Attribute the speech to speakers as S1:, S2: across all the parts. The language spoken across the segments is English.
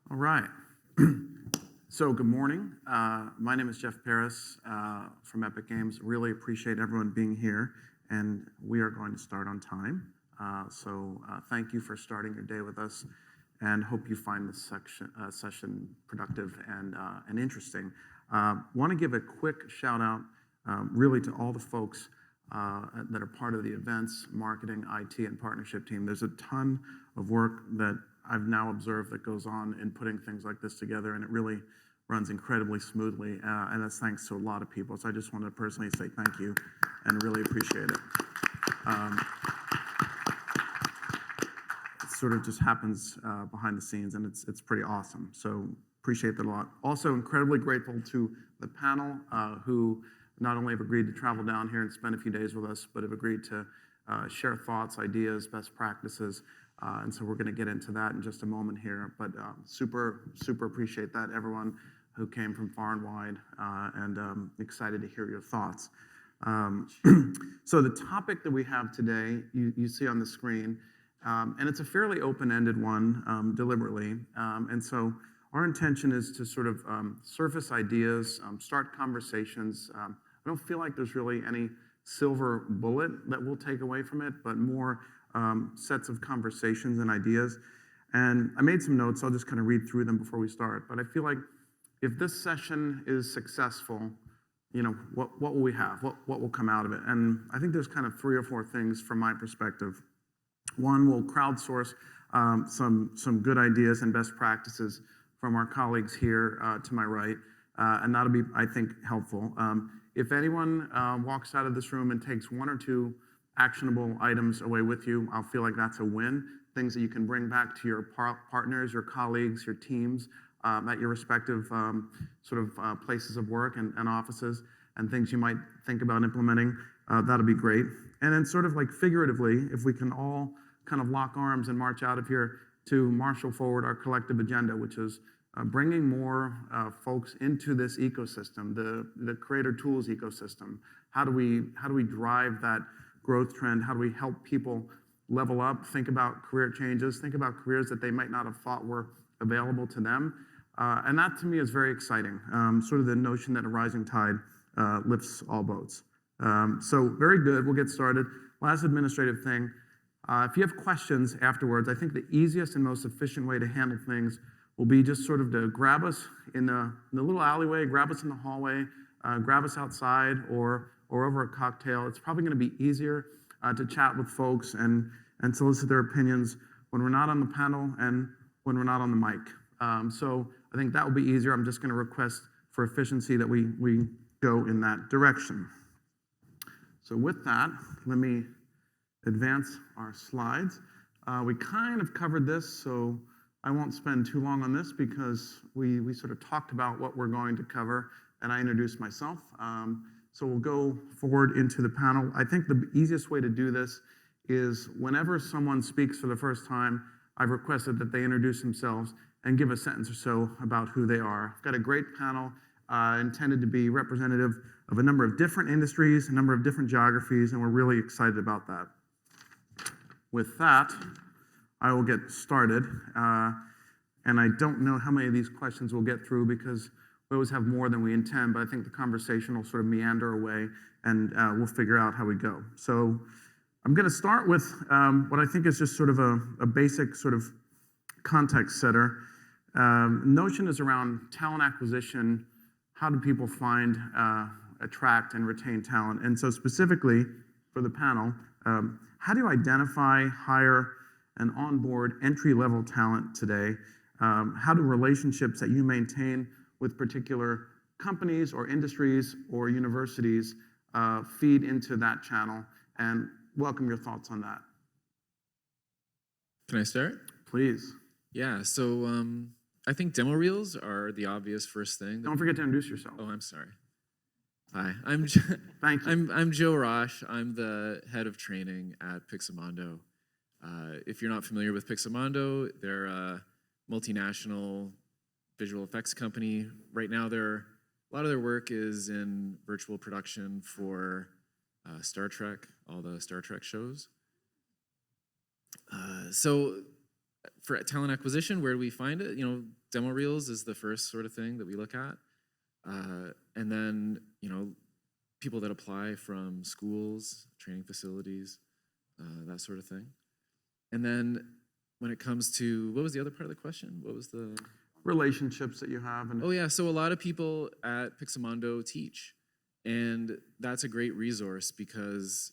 S1: All right. So good morning. My name is Jeff Paris from Epic Games. Really appreciate everyone being here, and we are going to start on time. Thank you for starting your day with us, and hope you find this session productive and interesting. Want to give a quick shout out, really, to all the folks that are part of the events, marketing, IT, and partnership team. There's a ton of work that I've now observed that goes on in putting things like this together, and it really runs incredibly smoothly, and that's thanks to a lot of people. So I just wanted to personally say thank you and really appreciate it. It sort of just happens behind the scenes, and it's pretty awesome. So appreciate that a lot. Also incredibly grateful to the panel who not only have agreed to travel down here and spend a few days with us, but have agreed to share thoughts, ideas, best practices. And so we're going to get into that in just a moment here. But super appreciate that, everyone who came from far and wide, and excited to hear your thoughts. So the topic that we have today, you see on the screen, and it's a fairly open-ended one, deliberately. And so our intention is to sort of surface ideas, start conversations. I don't feel like there's really any silver bullet that we'll take away from it, but more sets of conversations and ideas. And I made some notes. I'll just kind of read through them before we start. But I feel like if this session is successful, what will we have? What will come out of it? And I think there's kind of 3 or 4 things from my perspective. One, we'll crowdsource some good ideas and best practices from our colleagues here to my right, and that'll be, I think, helpful. If anyone walks out of this room and takes 1 or 2 actionable items away with you, I'll feel like that's a win. Things that you can bring back to your partners, your colleagues, your teams at your respective places of work and offices, and things you might think about implementing. That'll be great. And then sort of like figuratively, if we can all kind of lock arms and march out of here to marshal forward our collective agenda, which is bringing more folks into this ecosystem, the creator tools ecosystem. How do we drive that growth trend? How do we help people level up, think about career changes, think about careers that they might not have thought were available to them? And that to me is very exciting, sort of the notion that a rising tide lifts all boats. So very good, we'll get started. Last administrative thing, if you have questions afterwards, I think the easiest and most efficient way to handle things will be just sort of to grab us in the little alleyway, grab us in the hallway, grab us outside or over a cocktail. It's probably going to be easier to chat with folks and solicit their opinions when we're not on the panel and when we're not on the mic. So I think that will be easier. I'm just going to request for efficiency that we go in that direction. So with that, let me advance our slides. We kind of covered this, so I won't spend too long on this because we sort of talked about what we're going to cover, and I introduced myself. So we'll go forward into the panel. I think the easiest way to do this is whenever someone speaks for the first time, I've requested that they introduce themselves and give a sentence or so about who they are. I've got a great panel intended to be representative of a number of different industries, a number of different geographies, and we're really excited about that. With that, I will get started. And I don't know how many of these questions we'll get through because we always have more than we intend, but I think the conversation will sort of meander away and we'll figure out how we go. So I'm going to start with what I think is just sort of a basic sort of context setter. Notion is around talent acquisition. How do people find, attract, and retain talent? And so specifically for the panel, how do you identify, hire, and onboard entry-level talent today? How do relationships that you maintain with particular companies or industries or universities feed into that channel? And welcome your thoughts on that.
S2: Can I start?
S1: Please.
S2: Yeah, so I think demo reels are the obvious first thing.
S1: Don't forget to introduce yourself.
S2: Oh, I'm sorry. Hi, I'm
S1: Thank you.
S2: I'm Joe Rosh. I'm the head of training at Pixamondo. If you're not familiar with Pixamondo, they're a multinational visual effects company. Right now, a lot of their work is in virtual production for Star Trek, all the Star Trek shows. So for talent acquisition, where do we find it? Demo reels is the first sort of thing that we look at. And then, people that apply from schools, training facilities, that sort of thing. And then when it comes to, what was the other part of the question? What was the...
S1: Relationships that you have. And
S2: Oh yeah, so a lot of people at Pixamondo teach. And that's a great resource because,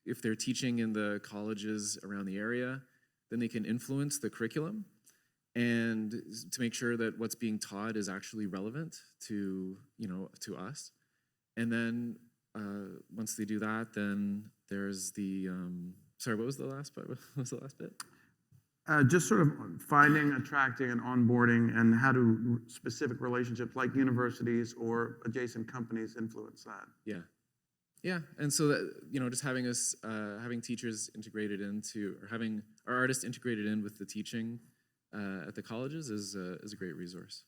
S2: if they're teaching in the colleges around the area, then they can influence the curriculum and to make sure that what's being taught is actually relevant to, to us. And then once they do that, then there's the, sorry, what was the last part? What was the last bit?
S1: just sort of finding, attracting, and onboarding, and how do specific relationships like universities or adjacent companies influence that?
S2: Yeah, and so that, just having us, having teachers integrated into, or having our artists integrated in with the teaching at the colleges is a great resource.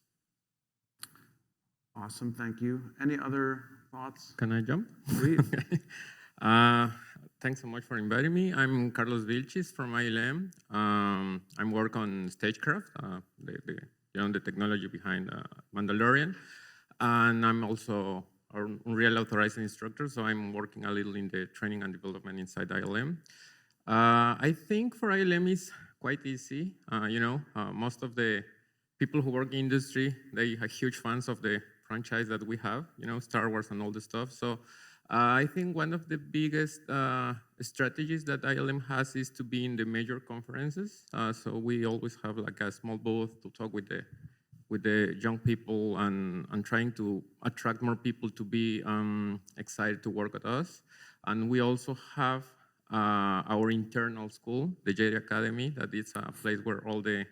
S1: Awesome, thank you. Any other thoughts?
S3: Can I jump?
S1: Please.
S3: Thanks so much for inviting me. I'm Carlos Vilchis from ILM. I work on Stagecraft, the technology behind Mandalorian, and I'm also a real authorized instructor, so I'm working a little in the training and development inside ILM. I think for ILM is quite easy. Most of the people who work in industry, they are huge fans of the franchise that we have, Star Wars and all the stuff. So I think one of the biggest strategies that ILM has is to be in the major conferences. So we always have like a small booth to talk with the young people and trying to attract more people to be excited to work with us. And we also have our internal school, the Jedi Academy, that is a place where all the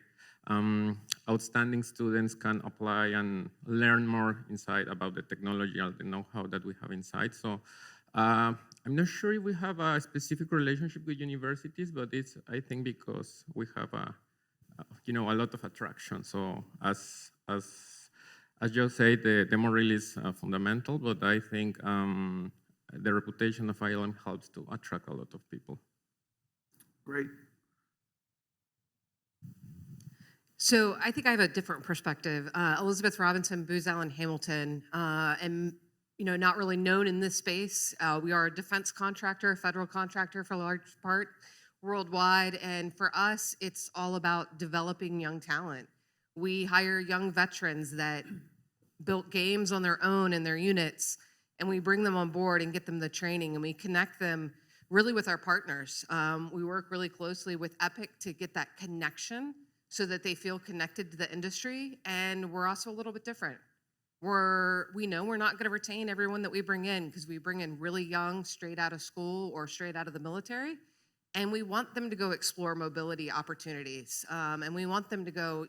S3: outstanding students can apply and learn more inside about the technology and the know-how that we have inside. So I'm not sure if we have a specific relationship with universities, but it's, I think, because we have a lot of attraction. So as Joe said, the demo reel is fundamental, but I think the reputation of ILM helps to attract a lot of people.
S1: Great.
S4: So I think I have a different perspective. Elizabeth Robinson, Booz Allen Hamilton, and not really known in this space. We are a defense contractor, a federal contractor for a large part, worldwide, and for us, it's all about developing young talent. We hire young veterans that built games on their own in their units, and we bring them on board and get them the training, and we connect them really with our partners. We work really closely with Epic to get that connection so that they feel connected to the industry, and we're also a little bit different. We know we're not gonna retain everyone that we bring in because we bring in really young, straight out of school or straight out of the military, and we want them to go explore mobility opportunities. And we want them to go,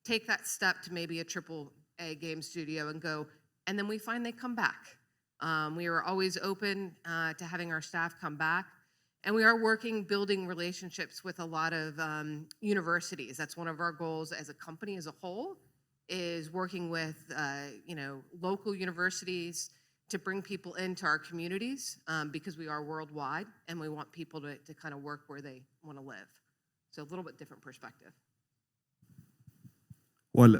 S4: take that step to maybe a AAA game studio and go, and then we find they come back. We are always open to having our staff come back. And we are building relationships with a lot of universities. That's one of our goals as a company as a whole, is working with local universities to bring people into our communities because we are worldwide and we want people to kind of work where they want to live. So a little bit different perspective.
S5: Well,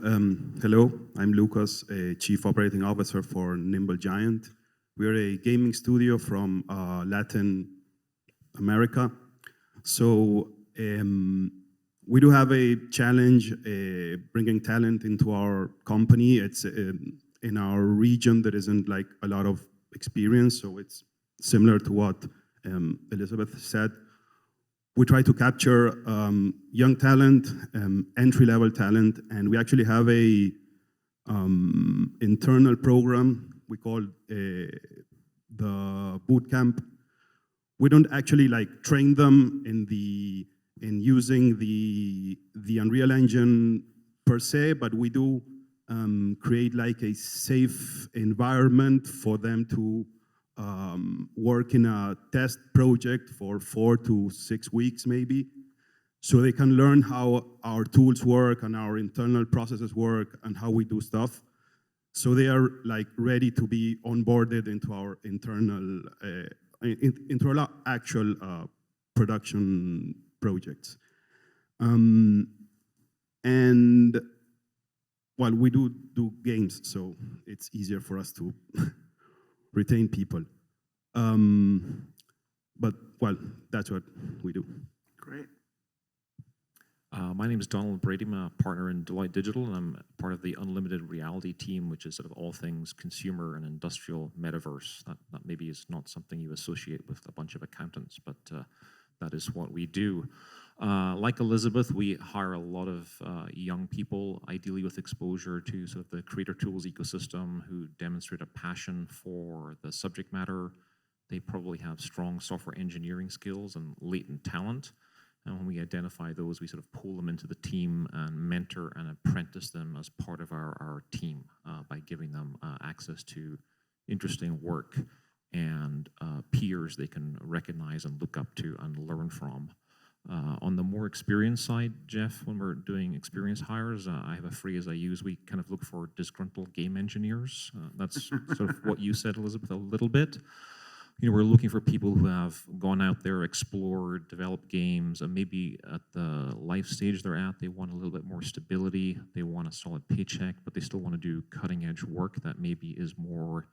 S5: hello, I'm Lucas, Chief Operating Officer for Nimble Giant. We're a gaming studio from Latin America. So we do have a challenge bringing talent into our company. It's in our region there isn't like a lot of experience, so it's similar to what Elizabeth said. We try to capture young talent, entry-level talent, and we actually have a internal program we call the boot camp. We don't actually like train them in using the Unreal Engine per se, but we do create like a safe environment for them to work in a test project for 4 to 6 weeks maybe, so they can learn how our tools work and our internal processes work and how we do stuff. So they are like ready to be onboarded into our internal, into our actual production projects. Um, and well, we do games, so it's easier for us to retain people. But well, that's what we do.
S1: Great.
S6: My name is Donald Brady. I'm a partner in Deloitte Digital, and I'm part of the Unlimited Reality team, which is sort of all things consumer and industrial metaverse. That maybe is not something you associate with a bunch of accountants, but that is what we do. Like Elizabeth, we hire a lot of young people, ideally with exposure to sort of the creator tools ecosystem, who demonstrate a passion for the subject matter. They probably have strong software engineering skills and latent talent. And when we identify those, we sort of pull them into the team and mentor and apprentice them as part of our team by giving them access to interesting work and peers they can recognize and look up to and learn from. On the more experienced side, Jeff, when we're doing experience hires, I have a phrase I use. We kind of look for disgruntled game engineers. That's sort of what you said, Elizabeth, a little bit. You know, we're looking for people who have gone out there, explored, developed games, and maybe at the life stage they're at, they want a little bit more stability. They want a solid paycheck, but they still want to do cutting-edge work that maybe is more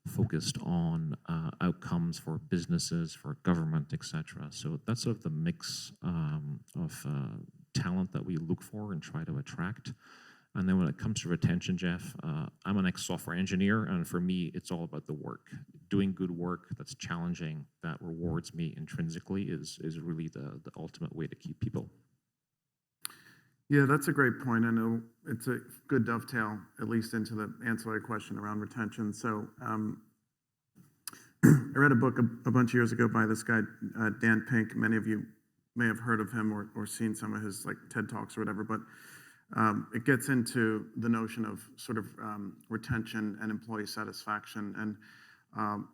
S6: focused on outcomes for businesses, for government, etc. So that's sort of the mix of talent that we look for and try to attract. And then when it comes to retention, Jeff, I'm an ex-software engineer, and for me, it's all about the work. Doing good work that's challenging, that rewards me intrinsically is really the ultimate way to keep people.
S1: Yeah, that's a great point. I know it's a good dovetail, at least into the ancillary question around retention. So I read a book a bunch of years ago by this guy, Dan Pink. Many of you may have heard of him or seen some of his like TED Talks or whatever, but it gets into the notion of sort of retention and employee satisfaction. And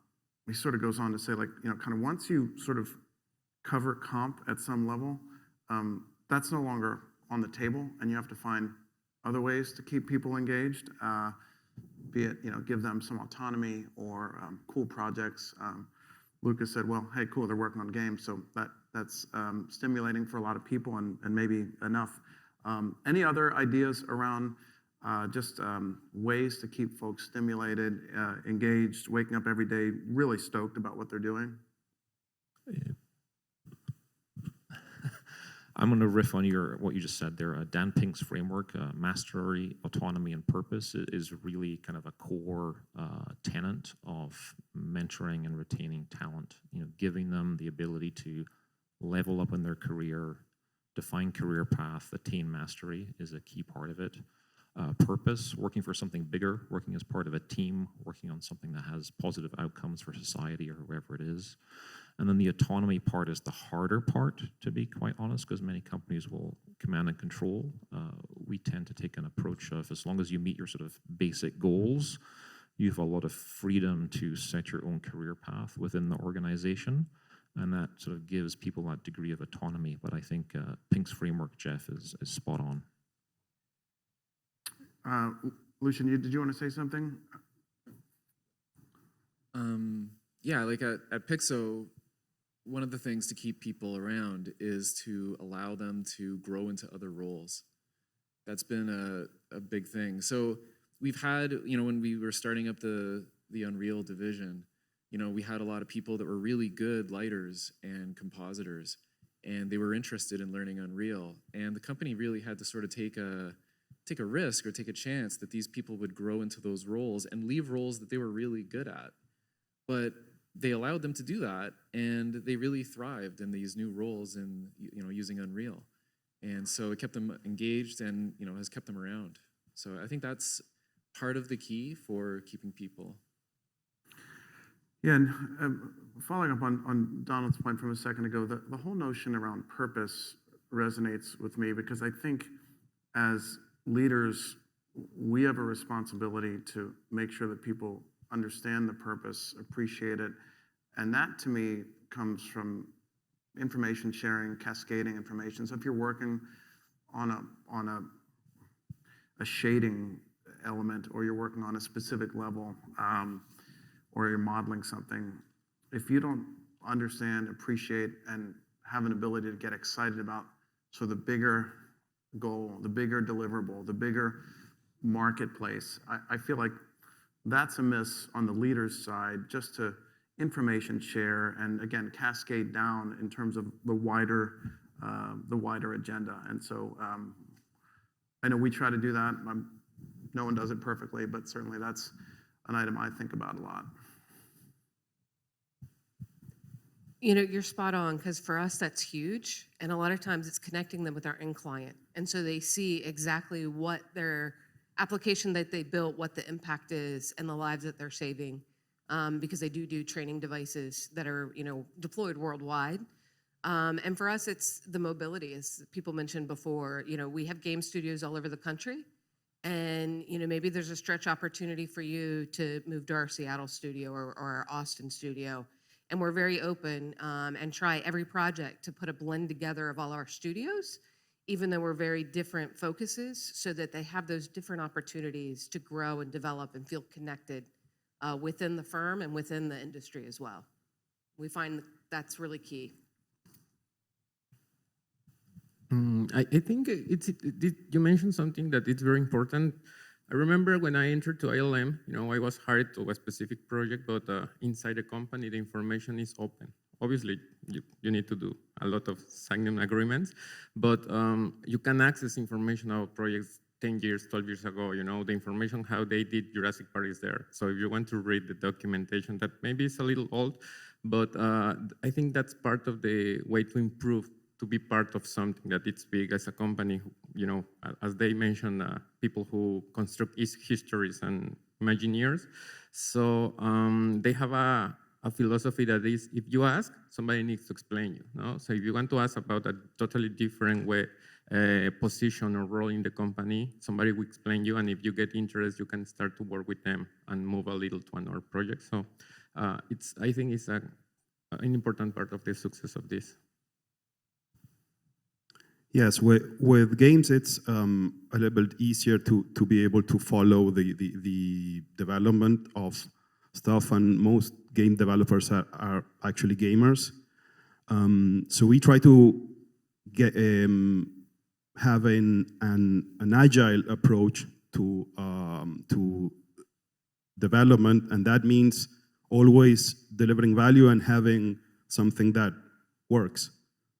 S1: he sort of goes on to say, like, you know, kind of once you sort of cover comp at some level, that's no longer on the table, and you have to find other ways to keep people engaged, be it, you know, give them some autonomy or cool projects. Lucas said, well, hey, cool, they're working on games, so that's stimulating for a lot of people and maybe enough. Any other ideas around just ways to keep folks stimulated, engaged, waking up every day, really stoked about what they're doing?
S6: I'm going to riff on what you just said there. Dan Pink's framework, mastery, autonomy, and purpose is really kind of a core tenet of mentoring and retaining talent. You know, giving them the ability to level up in their career, define career path, attain mastery is a key part of it. Purpose, working for something bigger, working as part of a team, working on something that has positive outcomes for society or whoever it is. And then the autonomy part is the harder part, to be quite honest, because many companies will command and control. We tend to take an approach of, as long as you meet your sort of basic goals, you have a lot of freedom to set your own career path within the organization. And that sort of gives people that degree of autonomy. But I think Pink's framework, Jeff, is spot on.
S1: Lucian, did you want to say something?
S2: Yeah, like at Pixo, one of the things to keep people around is to allow them to grow into other roles. That's been a big thing. So we've had, you know, when we were starting up the Unreal division, you know, we had a lot of people that were really good lighters and compositors, and they were interested in learning Unreal. And the company really had to sort of take a risk or take a chance that these people would grow into those roles and leave roles that they were really good at. But they allowed them to do that, and they really thrived in these new roles and, you know, using Unreal. And so it kept them engaged and, you know, has kept them around. So I think that's part of the key for keeping people.
S1: Yeah, and following up on Donald's point from a second ago, the whole notion around purpose resonates with me because I think as leaders, we have a responsibility to make sure that people understand the purpose, appreciate it, and that to me comes from information sharing, cascading information. So if you're working on a shading element, or you're working on a specific level, or you're modeling something, if you don't understand, appreciate, and have an ability to get excited about So the bigger goal, the bigger deliverable, the bigger marketplace. I feel like that's a miss on the leader's side, just to information share and again cascade down in terms of the wider agenda. And so I know we try to do that. No one does it perfectly, but certainly that's an item I think about a lot.
S4: You know, you're spot on, because for us, that's huge. And a lot of times it's connecting them with our end client. And so they see exactly what their application that they built, what the impact is, and the lives that they're saving. Because they do training devices that are, deployed worldwide. And for us, it's the mobility, as people mentioned before. We have game studios all over the country. And, maybe there's a stretch opportunity for you to move to our Seattle studio or our Austin studio. And we're very open and try every project to put a blend together of all our studios, even though we're very different focuses, so that they have those different opportunities to grow and develop and feel connected within the firm and within the industry as well. We find that's really key.
S3: I think you mentioned something that it's very important. I remember when I entered to ILM, I was hired to a specific project, but inside the company, the information is open. Obviously, you need to do a lot of signing agreements, but you can access information about projects 10 years, 12 years ago, the information how they did Jurassic Park is there. So if you want to read the documentation, that maybe is a little old, but I think that's part of the way to improve, to be part of something that it's big as a company. As they mentioned, people who construct histories and Imagineers. So they have a philosophy that is, if you ask, somebody needs to explain you. No? So if you want to ask about a totally different way, position or role in the company, somebody will explain you, and if you get interest, you can start to work with them and move a little to another project. So I think it's an important part of the success of this.
S5: Yes, with games, it's a little bit easier to be able to follow the development of stuff, and most game developers are actually gamers. So we try to get have an agile approach to development, and that means always delivering value and having something that works.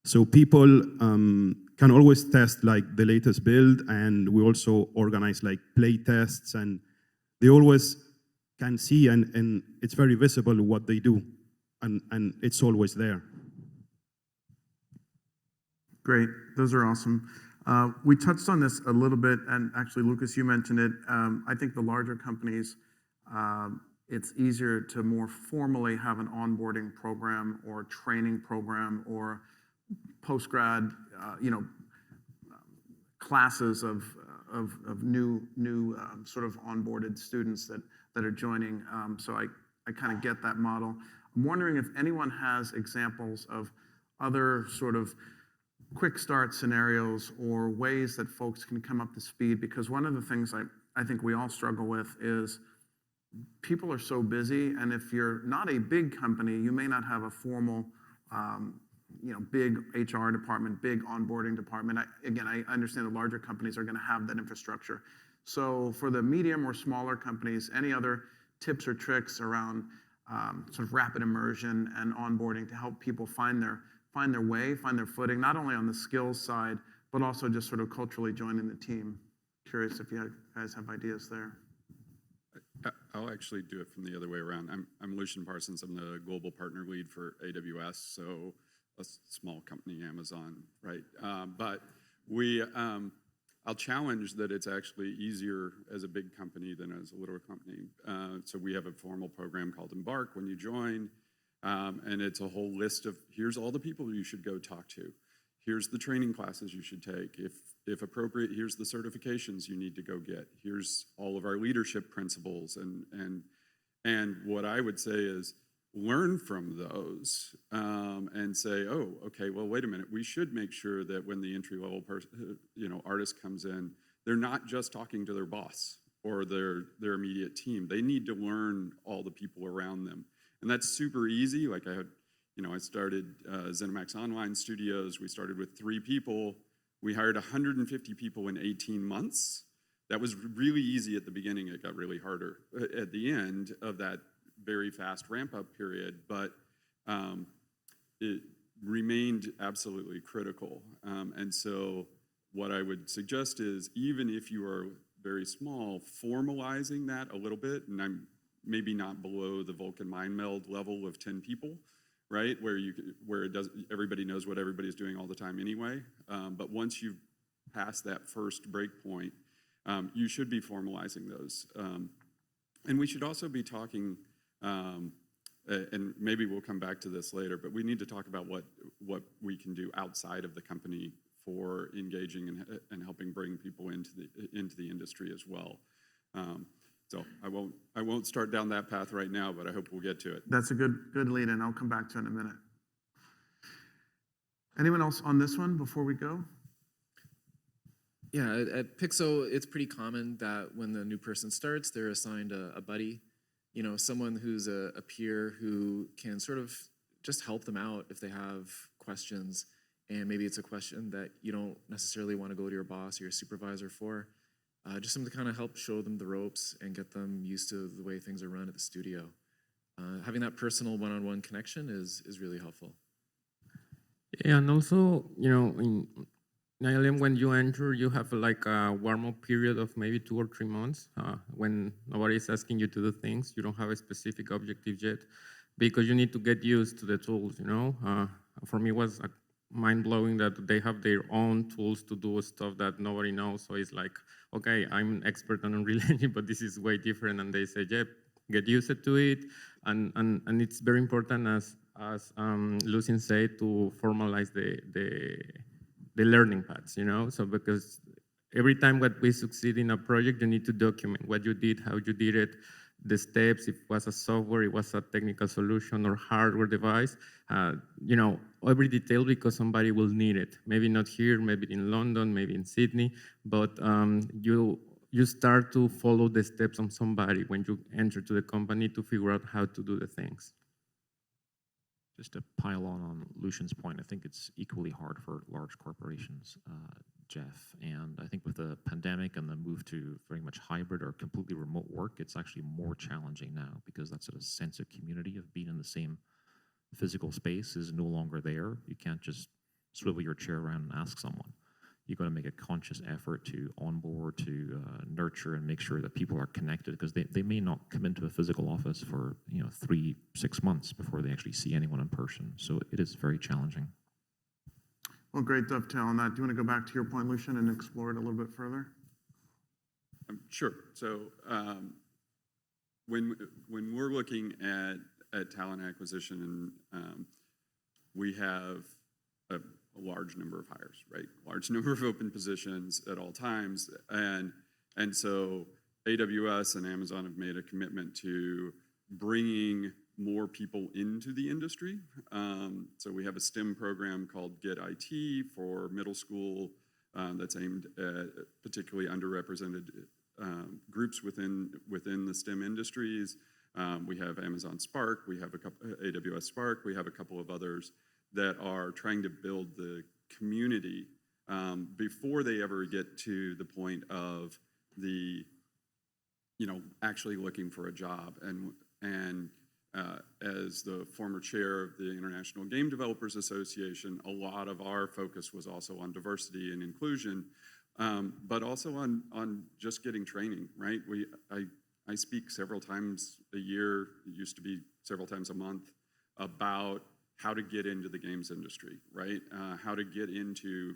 S5: So people can always test like the latest build, and we also organize like play tests, and they always can see, and it's very visible what they do, and it's always there.
S1: Great, those are awesome. We touched on this a little bit, and actually, Lucas, you mentioned it. I think the larger companies, it's easier to more formally have an onboarding program or training program or post-grad, classes of new sort of onboarded students that are joining. So I kind of get that model. I'm wondering if anyone has examples of other sort of quick start scenarios or ways that folks can come up to speed, because one of the things I think we all struggle with is people are so busy, and if you're not a big company, you may not have a formal big HR department, big onboarding department. I understand the larger companies are going to have that infrastructure. So for the medium or smaller companies, any other tips or tricks around sort of rapid immersion and onboarding to help people find their way, find their footing, not only on the skills side, but also just sort of culturally joining the team? Curious if you guys have ideas there.
S7: I'll actually do it from the other way around. I'm Lucian Parsons. I'm the global partner lead for AWS, so a small company, Amazon, right? But I'll challenge that it's actually easier as a big company than as a little company. So we have a formal program called Embark when you join, and it's a whole list of, here's all the people you should go talk to. Here's the training classes you should take. If appropriate, here's the certifications you need to go get. Here's all of our leadership principles. And what I would say is learn from those and say, oh, okay, well, wait a minute. We should make sure that when the entry-level artist comes in, they're not just talking to their boss or their immediate team. They need to learn all the people around them. And that's super easy. Like I started ZeniMax Online Studios. We started with 3 people. We hired 150 people in 18 months. That was really easy at the beginning. It got really harder at the end of that very fast ramp-up period, but it remained absolutely critical. And so what I would suggest is, even if you are very small, formalizing that a little bit, and I'm maybe not below the Vulcan Mind Meld level of 10 people, right? Where it does, everybody knows what everybody's doing all the time anyway. But once you've passed that first break point, you should be formalizing those. And we should also be talking, and maybe we'll come back to this later, but we need to talk about what we can do outside of the company for engaging and helping bring people into the industry as well. So I won't start down that path right now, but I hope we'll get to it.
S1: That's a good lead in. I'll come back to it in a minute. Anyone else on this one before we go?
S2: Yeah, at Pixo, it's pretty common that when the new person starts, they're assigned a buddy, you know, someone who's a peer who can sort of just help them out if they have questions. And maybe it's a question that you don't necessarily want to go to your boss or your supervisor for. Just something to kind of help show them the ropes and get them used to the way things are run at the studio. Having that personal one-on-one connection is really helpful.
S3: Yeah, and also, you know, in ILM, when you enter, you have like a warm-up period of maybe 2 or 3 months when nobody's asking you to do things. You don't have a specific objective yet because you need to get used to the tools, you know. For me, it was mind-blowing that they have their own tools to do stuff that nobody knows. So it's like, okay, I'm an expert on Unreal Engine, but this is way different. And they say, yep, get used to it. And it's very important, as Lucien said, to formalize the learning paths, you know? So because every time that we succeed in a project, you need to document what you did, how you did it, the steps, if it was a software, it was a technical solution or hardware device, you know, every detail, because somebody will need it. Maybe not here, maybe in London, maybe in Sydney, but you start to follow the steps on somebody when you enter to the company to figure out how to do the things.
S6: Just to pile on Lucian's point, I think it's equally hard for large corporations, Jeff. And I think with the pandemic and the move to very much hybrid or completely remote work, it's actually more challenging now because that sort of sense of community of being in the same physical space is no longer there. You can't just swivel your chair around and ask someone. You've got to make a conscious effort to onboard, to nurture and make sure that people are connected, because they may not come into a physical office for 3-6 months before they actually see anyone in person. So it is very challenging.
S1: Well, great dovetail on that. Do you want to go back to your point, Lucian, and explore it a little bit further?
S7: Sure. So when we're looking at talent acquisition, and we have a large number of hires, right? Large number of open positions at all times. And so AWS and Amazon have made a commitment to bringing more people into the industry. So we have a STEM program called Get IT for middle school that's aimed at particularly underrepresented groups within the STEM industries. We have Amazon Spark, we have a couple, AWS Spark, we have a couple of others that are trying to build the community before they ever get to the point of actually looking for a job. And as the former chair of the International Game Developers Association, a lot of our focus was also on diversity and inclusion, but also on just getting training, right? I speak several times a year, it used to be several times a month, about how to get into the games industry, right? How to get into,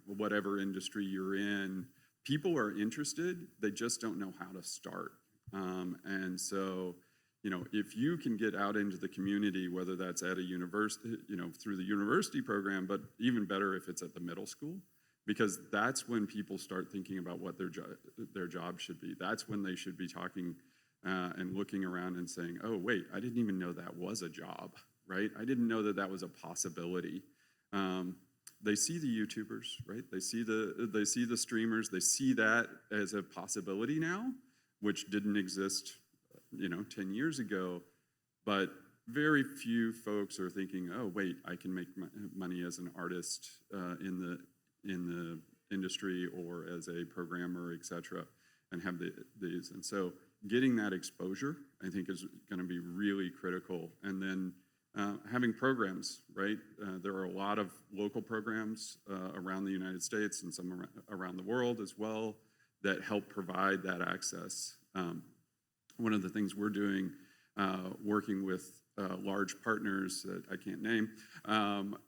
S7: whatever industry you're in. People are interested, they just don't know how to start. And so, if you can get out into the community, whether that's at a university, through the university program, but even better if it's at the middle school, because that's when people start thinking about what their job should be. That's when they should be talking and looking around and saying, oh, wait, I didn't even know that was a job, right? I didn't know that was a possibility. They see the YouTubers, right? They see the streamers. They see that as a possibility now, which didn't exist, 10 years ago. But very few folks are thinking, oh, wait, I can make money as an artist in in the industry or as a programmer, et cetera, and have these. And so getting that exposure, I think, is going to be really critical. And then having programs, right? There are a lot of local programs around the United States and some around the world as well that help provide that access. One of the things we're doing, working with large partners that I can't name,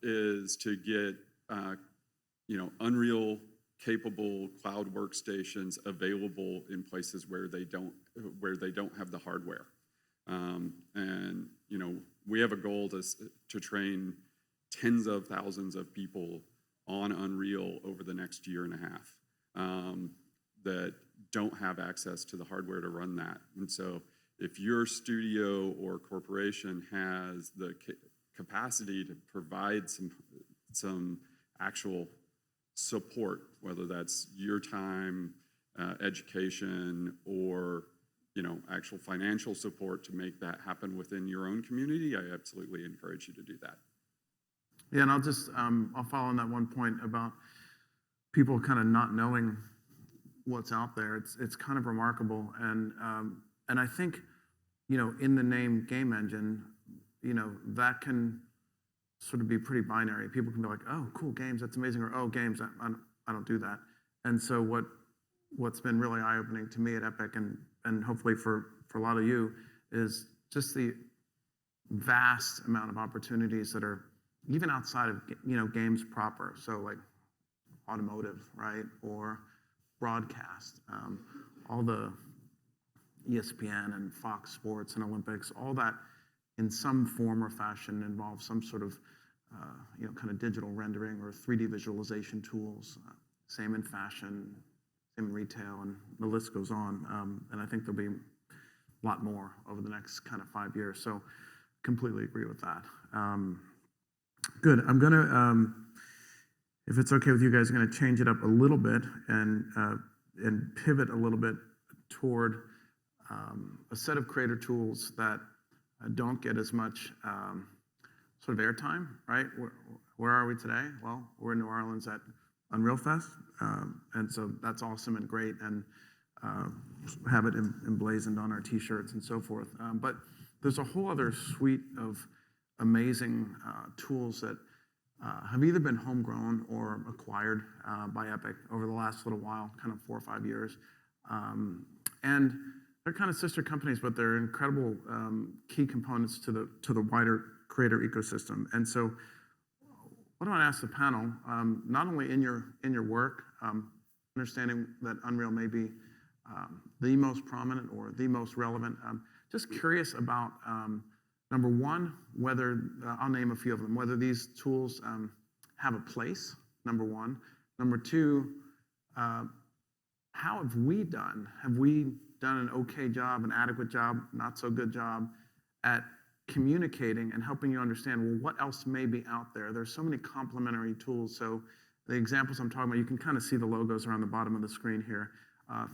S7: is to get Unreal capable cloud workstations available in places where they don't have the hardware. And we have a goal to train tens of thousands of people on Unreal over the next year and a half that don't have access to the hardware to run that. And so if your studio or corporation has the capacity to provide some actual support, whether that's your time, education, or actual financial support to make that happen within your own community, I absolutely encourage you to do that.
S1: Yeah, and I'll follow on that one point about people kind of not knowing what's out there. It's kind of remarkable, and I think in the name game engine, that can sort of be pretty binary. People can be like, oh, cool, games, that's amazing, or oh, games, I don't do that. And so what's been really eye-opening to me at Epic, and hopefully for a lot of you, is just the vast amount of opportunities that are even outside of games proper. So like automotive, right, or broadcast, all the ESPN and Fox Sports and Olympics, all that in some form or fashion involves some sort of kind of digital rendering or 3D visualization tools. Same in fashion, same in retail, and the list goes on. And I think there'll be a lot more over the next kind of 5 years. So completely agree with that. Good. I'm going to, if it's okay with you guys, I'm going to change it up a little bit and pivot a little bit toward a set of creator tools that don't get as much sort of airtime, right? Where are we today? Well, we're in New Orleans at Unreal Fest, and so that's awesome and great, and have it emblazoned on our T-shirts and so forth. But there's a whole other suite of amazing tools that have either been homegrown or acquired by Epic over the last little while, kind of 4 or 5 years. And they're kind of sister companies, but they're incredible key components to the wider creator ecosystem. And so what I want to ask the panel, not only in your work, understanding that Unreal may be the most prominent or the most relevant, just curious about, number one, whether, I'll name a few of them, whether these tools have a place, number one. Number two, how have we done? Have we done an okay job, an adequate job, not so good job at communicating and helping you understand, well, what else may be out there? There's so many complementary tools. So the examples I'm talking about, you can kind of see the logos around the bottom of the screen here.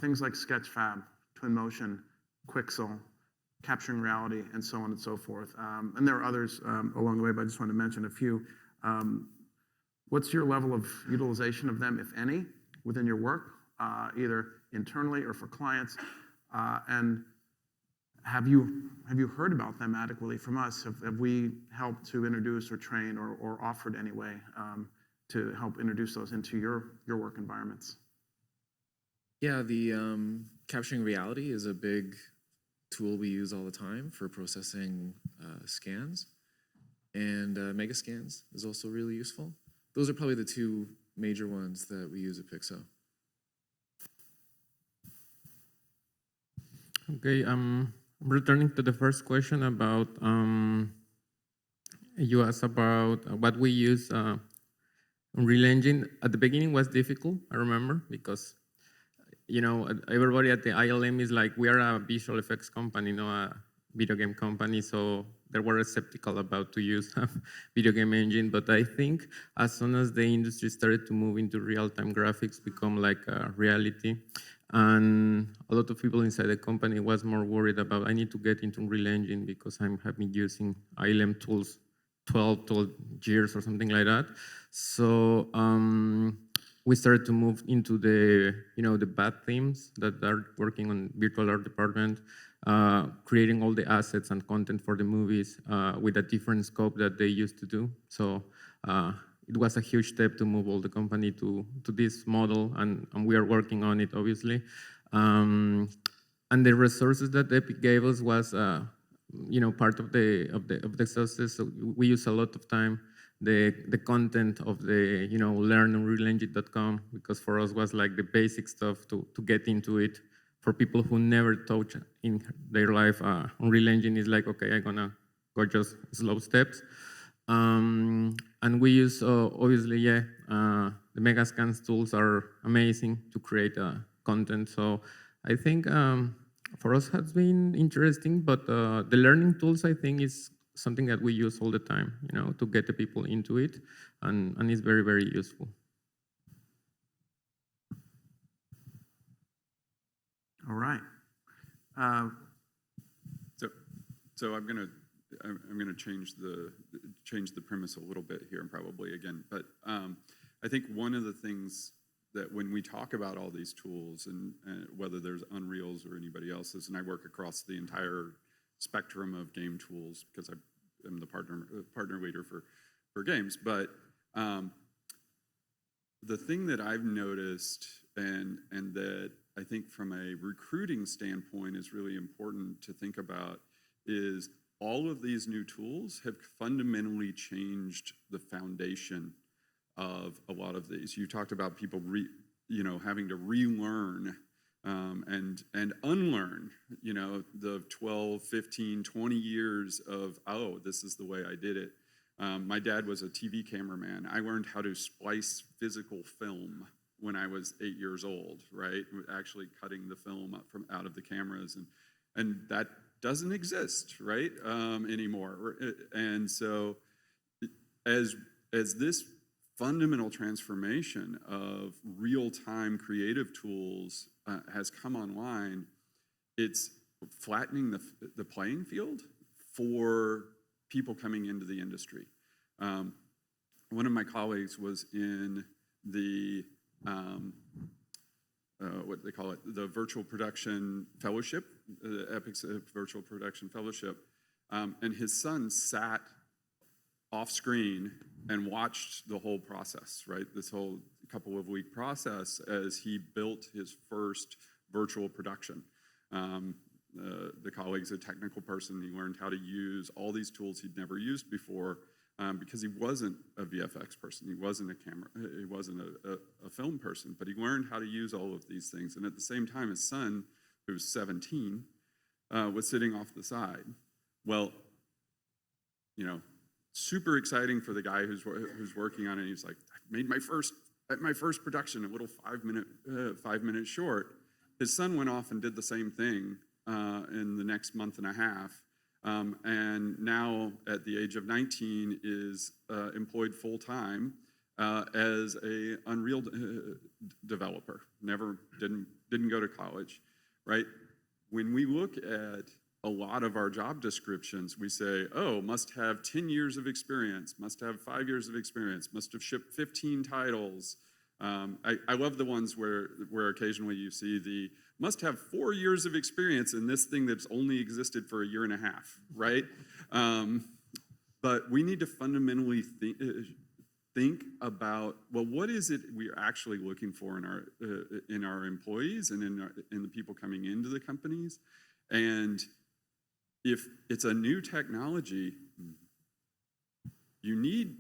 S1: Things like Sketchfab, Twinmotion, Quixel, Capturing Reality, and so on and so forth. And there are others along the way, but I just wanted to mention a few. What's your level of utilization of them, if any, within your work, either internally or for clients? And have you heard about them adequately from us? Have we helped to introduce or train or offered any way to help introduce those into your work environments?
S2: Yeah, the Capturing Reality is a big tool we use all the time for processing scans, and mega scans is also really useful. Those are probably the two major ones that we use at Pixo.
S3: Okay, returning to the first question about, you asked about what we use Unreal Engine. At the beginning was difficult, I remember, because everybody at the ILM is like, we are a visual effects company, not a video game company, so they were skeptical about to use a video game engine. But I think as soon as the industry started to move into real-time graphics, become like a reality, and a lot of people inside the company was more worried about, I need to get into Unreal Engine because I have been using ILM tools 12 years or something like that. So we started to move into the, the bad teams that are working on virtual art department, creating all the assets and content for the movies with a different scope that they used to do. So it was a huge step to move all the company to this model, and we are working on it, obviously. And the resources that Epic gave us was, part of the success. So we use a lot of time the content of the learn on realengine.com, because for us was like the basic stuff to get into it. For people who never touch in their life, Unreal Engine is like, okay, I'm gonna go just slow steps. And we use, obviously, the Megascans tools are amazing to create content. So I think for us has been interesting, but the learning tools, I think, is something that we use all the time, to get the people into it, and it's very, very useful.
S1: All right.
S7: So I'm gonna change the premise a little bit here, probably again. But I think one of the things that when we talk about all these tools, and whether there's Unreals or anybody else's, and I work across the entire spectrum of game tools because I am the partner leader for games. But the thing that I've noticed, and that I think from a recruiting standpoint is really important to think about, is all of these new tools have fundamentally changed the foundation of a lot of these. You talked about people having to relearn and unlearn, the 12, 15, 20 years of, oh, this is the way I did it. My dad was a TV cameraman. I learned how to splice physical film when I was 8 years old, right? Actually cutting the film up from out of the cameras, and that doesn't exist, right, anymore. And so, as this fundamental transformation of real-time creative tools has come online, it's flattening the playing field for people coming into the industry. One of my colleagues was in the what do they call it? The Virtual Production Fellowship, the Epic's Virtual Production Fellowship, and his son sat off screen and watched the whole process, right? This whole couple of week process as he built his first virtual production. The colleague's a technical person. He learned how to use all these tools he'd never used before, because he wasn't a VFX person. He wasn't he wasn't a film person, but he learned how to use all of these things. And at the same time, his son, who was 17, was sitting off the side. Well, super exciting for the guy who's working on it. He's like, I made my first production, a little 5-minute short. His son went off and did the same thing in the next month and a half. And now, at the age of 19, is employed full-time as a Unreal developer. Didn't go to college, right? When we look at a lot of our job descriptions, we say, oh, must have 10 years of experience, must have 5 years of experience, must have shipped 15 titles. I love the ones where occasionally you see the must have 4 years of experience in this thing that's only existed for a year and a half, right? But we need to fundamentally think about, well, what is it we're actually looking for in our employees and in the people coming into the companies? And if it's a new technology, you need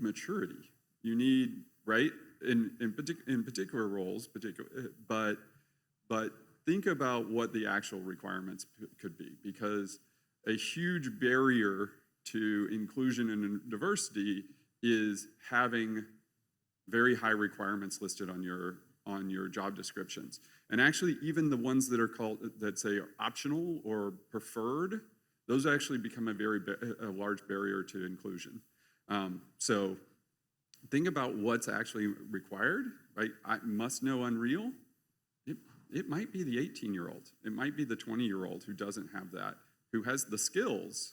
S7: maturity. You need, right, in particular roles, but think about what the actual requirements could be, because a huge barrier to inclusion and diversity is having very high requirements listed on your job descriptions. And actually, even the ones that say optional or preferred, those actually become a large barrier to inclusion. So think about what's actually required, right? I must know Unreal. It might be the 18-year-old. It might be the 20-year-old who doesn't have that, who has the skills,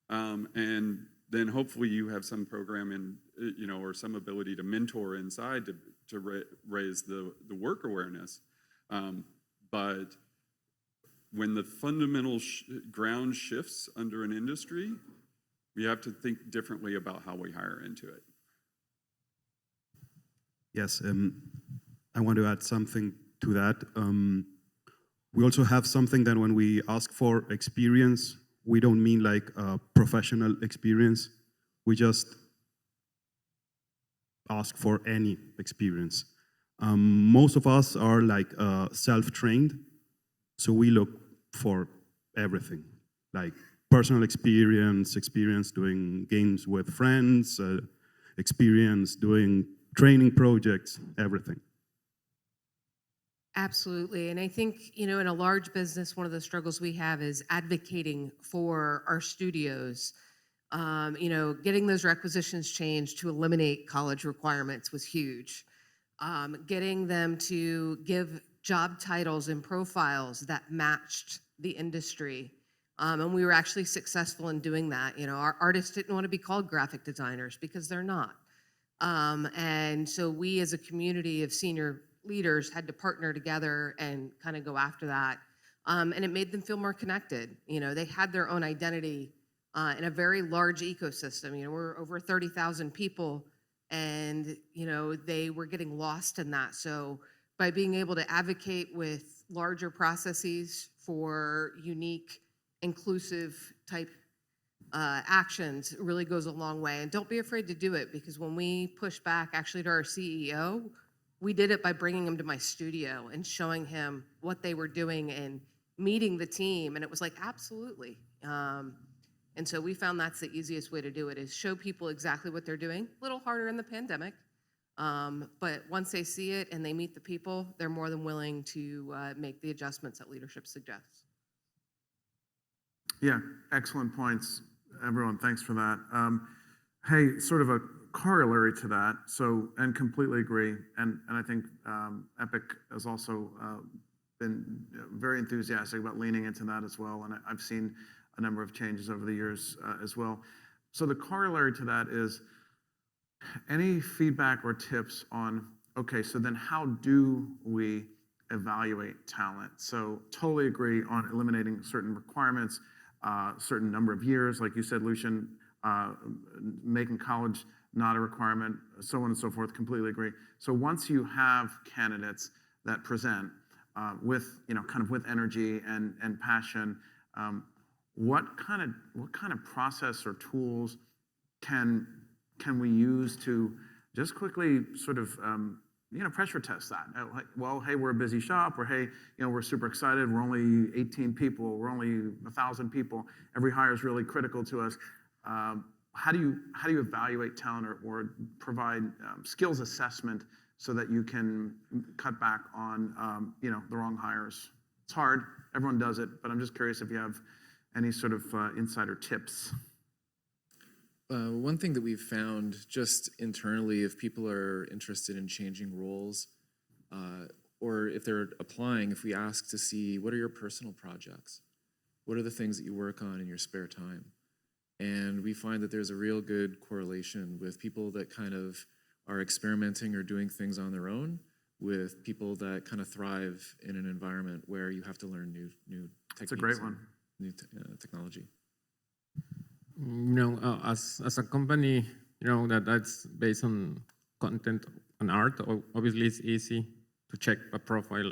S7: and then hopefully you have some program in, or some ability to mentor inside to raise the work awareness. But when the fundamental ground shifts under an industry, we have to think differently about how we hire into it.
S5: Yes, I want to add something to that. We also have something that when we ask for experience, we don't mean like professional experience. We just ask for any experience. Most of us are like self-trained, so we look for everything, like personal experience doing games with friends, experience doing training projects, everything.
S4: Absolutely. And I think, in a large business, one of the struggles we have is advocating for our studios. Getting those requisitions changed to eliminate college requirements was huge. Getting them to give job titles and profiles that matched the industry. And we were actually successful in doing that. Our artists didn't want to be called graphic designers because they're not. And so we as a community of senior leaders had to partner together and kind of go after that. And it made them feel more connected. They had their own identity in a very large ecosystem. We're over 30,000 people, and, they were getting lost in that. So by being able to advocate with larger processes for unique, inclusive type actions really goes a long way. And don't be afraid to do it, because when we push back actually to our CEO, we did it by bringing him to my studio and showing him what they were doing and meeting the team. And it was like, absolutely. And so we found that's the easiest way to do it, is show people exactly what they're doing. A little harder in the pandemic. But once they see it and they meet the people, they're more than willing to make the adjustments that leadership suggests.
S1: Yeah, excellent points, everyone. Thanks for that. Hey, sort of a corollary to that, and completely agree, and I think Epic has also been very enthusiastic about leaning into that as well, and I've seen a number of changes over the years as well. So the corollary to that is any feedback or tips on, okay, so then how do we evaluate talent? So totally agree on eliminating certain requirements, certain number of years, like you said, Lucian, making college not a requirement, so on and so forth, completely agree. So once you have candidates that present with, kind of with energy and passion, what kind of process or tools can we use to just quickly sort of, pressure test that? Like, well, hey, we're a busy shop, or hey, we're super excited. We're only 18 people. We're only 1,000 people. Every hire is really critical to us. How do you evaluate talent or provide skills assessment so that you can cut back on the wrong hires? It's hard. Everyone does it, but I'm just curious if you have any sort of insider tips.
S2: One thing that we've found just internally, if people are interested in changing roles, or if they're applying, if we ask to see what are your personal projects, what are the things that you work on in your spare time, and we find that there's a real good correlation with people that kind of are experimenting or doing things on their own, with people that kind of thrive in an environment where you have to learn new techniques.
S1: That's a great one.
S2: New technology.
S3: As a company, that's based on content and art. Obviously, it's easy to check a profile,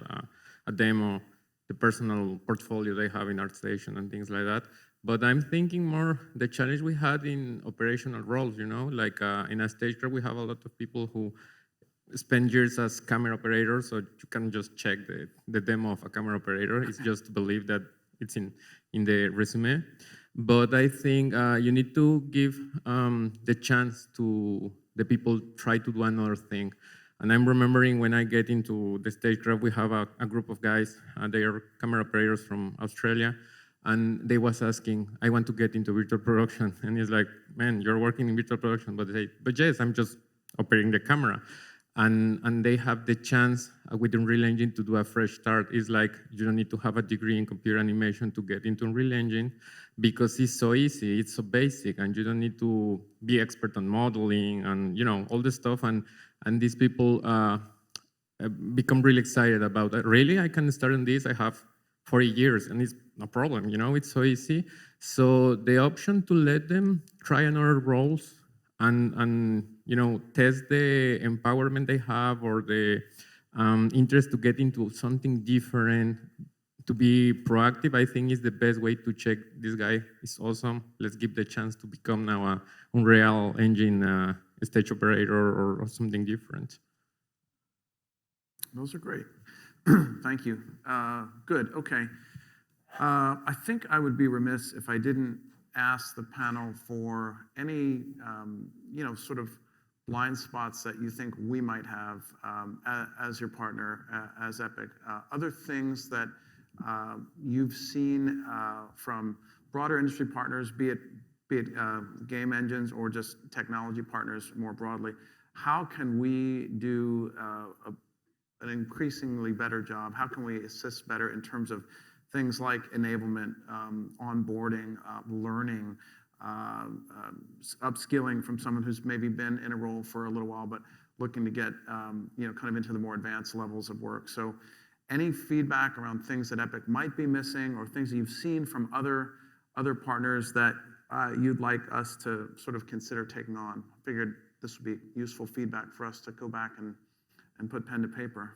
S3: a demo, the personal portfolio they have in ArtStation and things like that. But I'm thinking more the challenge we had in operational roles. Like in a stagecraft, we have a lot of people who spend years as camera operators, so you can just check the demo of a camera operator. It's just to believe that it's in the resume. But I think you need to give the chance to the people try to do another thing. And I'm remembering when I get into the stagecraft, we have a group of guys, they are camera operators from Australia, and they was asking, I want to get into virtual production. And he's like, man, you're working in virtual production. But they say, but yes, I'm just operating the camera. and they have the chance with Unreal Engine to do a fresh start. It's like you don't need to have a degree in computer animation to get into Unreal Engine because it's so easy, it's so basic, and you don't need to be expert on modeling and all this stuff. And these people become really excited about it. Really, I can start on this. I have 40 years, and it's no problem. It's so easy. So the option to let them try another roles and test the empowerment they have or the interest to get into something different, to be proactive, I think is the best way to check this guy is awesome. Let's give the chance to become now a Unreal Engine stage operator or something different.
S1: Those are great. Thank you. Good. Okay. I think I would be remiss if I didn't ask the panel for any, sort of blind spots that you think we might have as your partner, as Epic. Other things that you've seen from broader industry partners, be it game engines or just technology partners more broadly. How can we do an increasingly better job? How can we assist better in terms of things like enablement, onboarding, learning, upskilling from someone who's maybe been in a role for a little while, but looking to get kind of into the more advanced levels of work. So any feedback around things that Epic might be missing or things that you've seen from other partners that you'd like us to sort of consider taking on? I figured this would be useful feedback for us to go back and put pen to paper.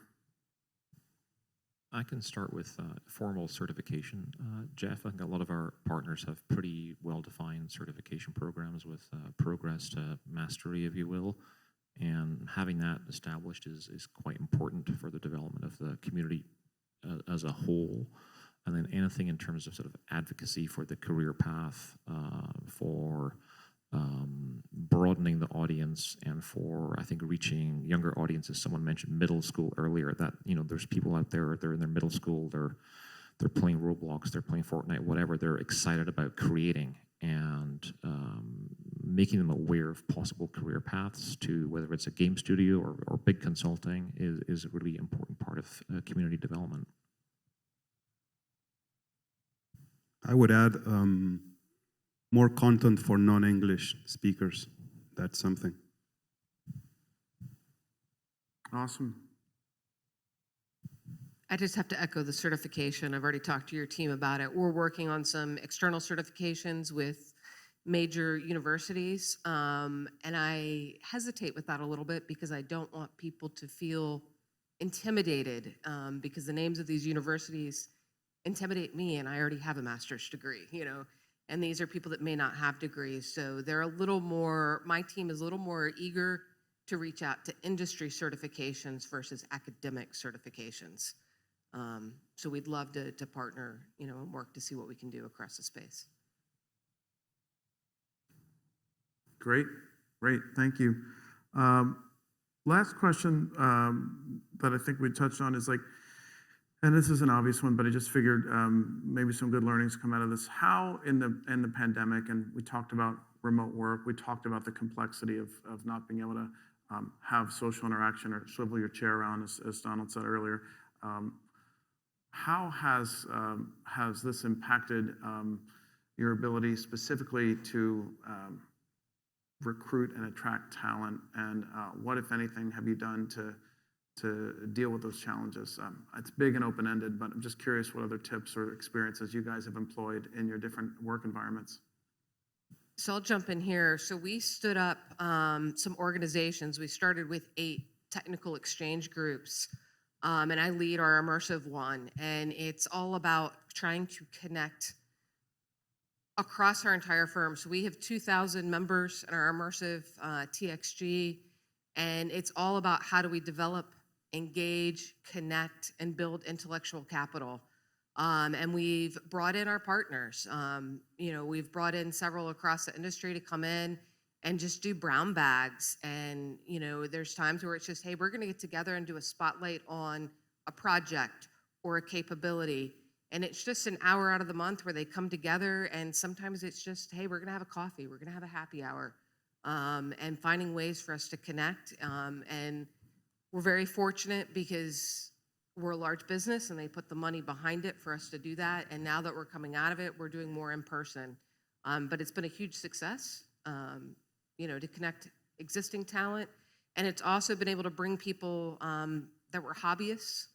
S6: I can start with formal certification. Jeff, I think a lot of our partners have pretty well-defined certification programs with progress to mastery, if you will. And having that established is quite important for the development of the community as a whole. And then anything in terms of sort of advocacy for the career path, for broadening the audience, and for, I think, reaching younger audiences. Someone mentioned middle school earlier, that there's people out there, they're in their middle school, they're playing Roblox, they're playing Fortnite, whatever, they're excited about creating, and making them aware of possible career paths to whether it's a game studio or big consulting is a really important part of community development.
S5: I would add more content for non-English speakers. That's something.
S1: Awesome.
S4: I just have to echo the certification. I've already talked to your team about it. We're working on some external certifications with major universities, and I hesitate with that a little bit because I don't want people to feel intimidated because the names of these universities intimidate me, and I already have a master's degree, and these are people that may not have degrees. So they're a little more, my team is a little more eager to reach out to industry certifications versus academic certifications. So we'd love to partner, and work to see what we can do across the space.
S1: Great. Thank you. Last question that I think we touched on is and this is an obvious one, but I just figured maybe some good learnings come out of this. How in the pandemic, and we talked about remote work, we talked about the complexity of not being able to have social interaction or swivel your chair around, as Donald said earlier. How has this impacted your ability specifically to recruit and attract talent? And what, if anything, have you done to deal with those challenges? It's big and open-ended, but I'm just curious what other tips or experiences you guys have employed in your different work environments.
S4: So I'll jump in here. So we stood up some organizations. We started with 8 technical exchange groups, and I lead our immersive one. And it's all about trying to connect across our entire firm. So we have 2,000 members in our immersive TXG, and it's all about how do we develop, engage, connect, and build intellectual capital. And we've brought in our partners. We've brought in several across the industry to come in and just do brown bags. And, there's times where it's just, hey, we're going to get together and do a spotlight on a project or a capability. And it's just an hour out of the month where they come together. And sometimes it's just, hey, we're going to have a coffee. We're going to have a happy hour. And finding ways for us to connect and we're very fortunate because we're a large business and they put the money behind it for us to do that. And now that we're coming out of it, we're doing more in person. But it's been a huge success, to connect existing talent. And it's also been able to bring people that were hobbyists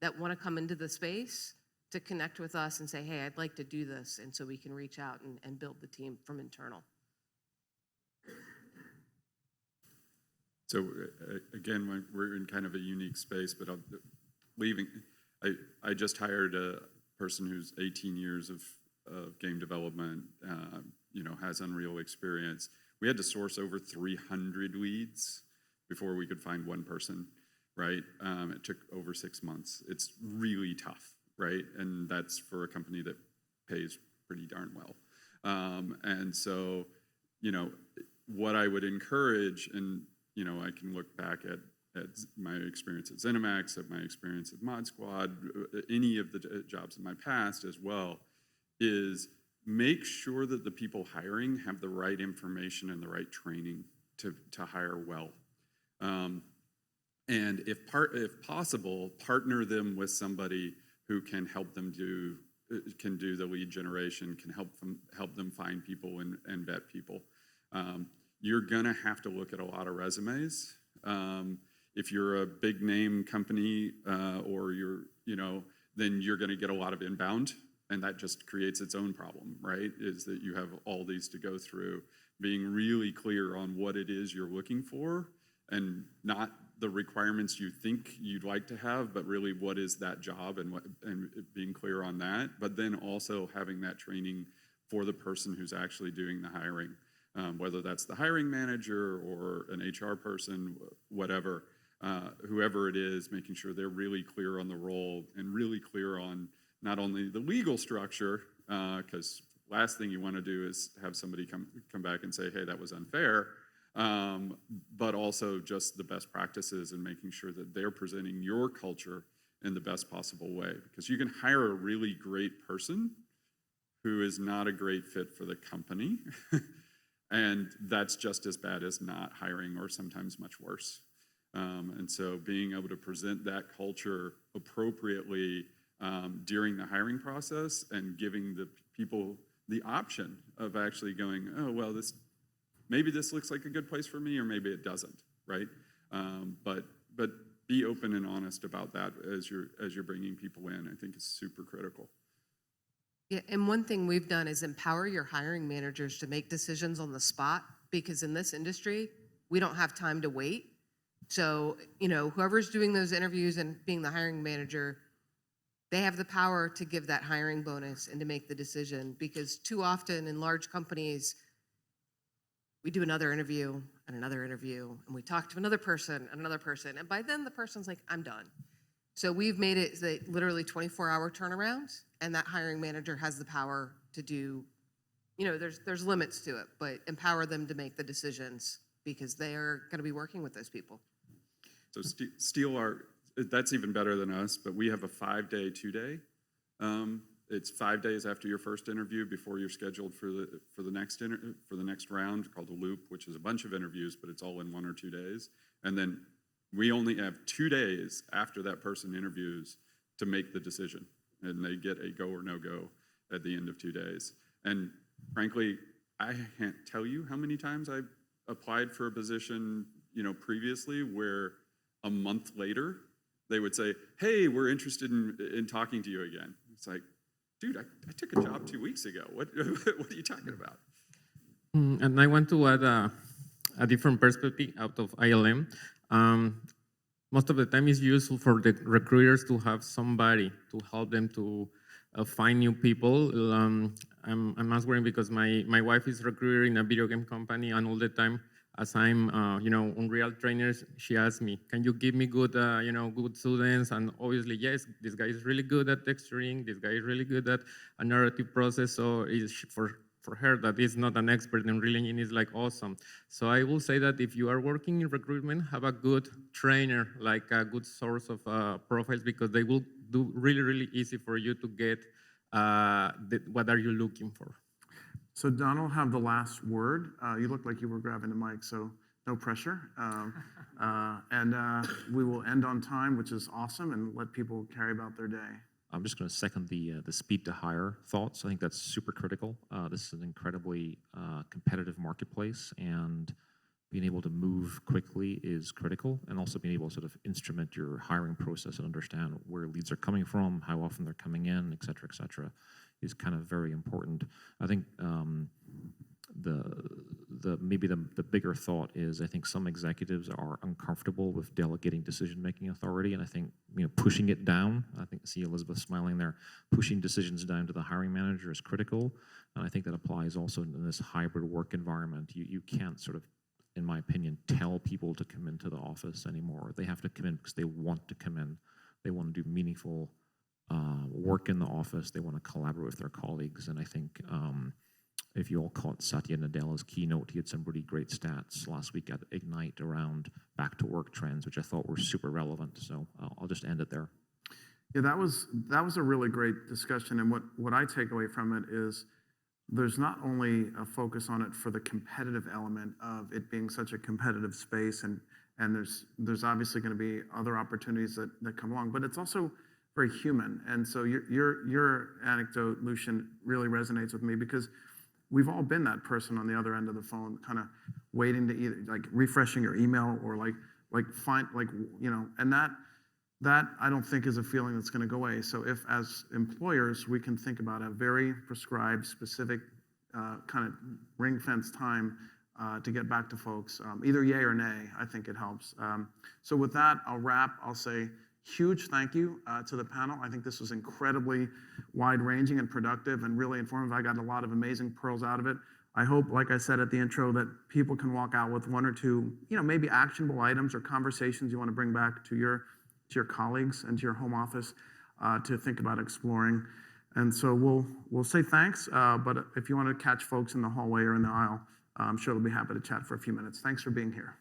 S4: that want to come into the space to connect with us and say, hey, I'd like to do this. And so we can reach out and build the team from internal.
S7: So again, we're in kind of a unique space, but I just hired a person who's 18 years of game development, has Unreal experience. We had to source over 300 leads before we could find one person, right? It took over 6 months. It's really tough, right? And that's for a company that pays pretty darn well. And so, what I would encourage, and I can look back at my experience at ZeniMax, at my experience at Mod Squad, any of the jobs in my past as well, is make sure that the people hiring have the right information and the right training to hire well. And if possible, partner them with somebody who can help them do the lead generation, can help them find people and vet people. You're gonna have to look at a lot of resumes. If you're a big name company or then you're gonna get a lot of inbound, and that just creates its own problem, right? Is that you have all these to go through. Being really clear on what it is you're looking for, and not the requirements you think you'd like to have, but really what is that job, and being clear on that. But then also having that training for the person who's actually doing the hiring. Whether that's the hiring manager or an HR person, whatever, whoever it is, making sure they're really clear on the role and really clear on not only the legal structure, because last thing you want to do is have somebody come back and say, hey, that was unfair, but also just the best practices and making sure that they're presenting your culture in the best possible way. Because you can hire a really great person who is not a great fit for the company. And that's just as bad as not hiring, or sometimes much worse. And so being able to present that culture appropriately during the hiring process, and giving the people the option of actually going, oh, well, maybe this looks like a good place for me, or maybe it doesn't, right? But be open and honest about that as you're bringing people in. I think is super critical.
S4: Yeah, and one thing we've done is empower your hiring managers to make decisions on the spot, because in this industry, we don't have time to wait. So, whoever's doing those interviews and being the hiring manager, they have the power to give that hiring bonus and to make the decision, because too often in large companies, we do another interview and another interview, and we talk to another person and another person, and by then the person's like, I'm done. So we've made it literally 24-hour turnarounds, and that hiring manager has the power to do, there's limits to it, but empower them to make the decisions, because they are going to be working with those people.
S7: So that's even better than us, but we have a 5-day, 2-day. It's 5 days after your first interview before you're scheduled for the next round, called a loop, which is a bunch of interviews, but it's all in 1 or 2 days. And then we only have 2 days after that person interviews to make the decision, and they get a go or no go at the end of 2 days. And frankly, I can't tell you how many times I applied for a position, previously, where a month later they would say, "Hey, we're interested in talking to you again." It's like, dude, I took a job 2 weeks ago. What are you talking about?
S3: And I want to add a different perspective out of ILM. Most of the time it's useful for the recruiters to have somebody to help them to find new people. I'm answering because my wife is a recruiter in a video game company, and all the time, as I'm, Unreal trainers, she asks me, "Can you give me good, good students?" And obviously, yes, this guy is really good at texturing. This guy is really good at a narrative process. So it's for her that is not an expert in Unreal Engine is like awesome. So I will say that if you are working in recruitment, have a good trainer, like a good source of profiles, because they will do really, really easy for you to get what are you looking for.
S1: So Donald have the last word. You look like you were grabbing the mic, so no pressure. And we will end on time, which is awesome, and let people carry about their day.
S6: I'm just going to second the speed to hire thoughts. I think that's super critical. This is an incredibly competitive marketplace, and being able to move quickly is critical, and also being able to sort of instrument your hiring process and understand where leads are coming from, how often they're coming in, et cetera, is kind of very important. I think maybe the bigger thought is I think some executives are uncomfortable with delegating decision-making authority, and I think pushing it down. I think see Elizabeth smiling there. Pushing decisions down to the hiring manager is critical, and I think that applies also in this hybrid work environment. You can't sort of, in my opinion, tell people to come into the office anymore. They have to come in because they want to come in. They want to do meaningful work in the office. They want to collaborate with their colleagues, and I think. If you all caught Satya Nadella's keynote, he had some really great stats last week at Ignite around back to work trends, which I thought were super relevant. So I'll just end it there.
S1: Yeah, that was a really great discussion. And what I take away from it is there's not only a focus on it for the competitive element of it being such a competitive space, and there's obviously going to be other opportunities that come along, but it's also very human. And so your anecdote, Lucian, really resonates with me because we've all been that person on the other end of the phone, kind of waiting to either like refreshing your email or and that I don't think is a feeling that's going to go away. So if as employers we can think about a very prescribed, specific kind of ring fence time to get back to folks, either yay or nay, I think it helps. So with that, I'll wrap. I'll say huge thank you to the panel. I think this was incredibly wide-ranging and productive and really informative. I got a lot of amazing pearls out of it. I hope, like I said at the intro, that people can walk out with one or two, maybe actionable items or conversations you want to bring back to your colleagues and to your home office to think about exploring. And so we'll say thanks, but if you want to catch folks in the hallway or in the aisle, I'm sure they'll be happy to chat for a few minutes. Thanks for being here.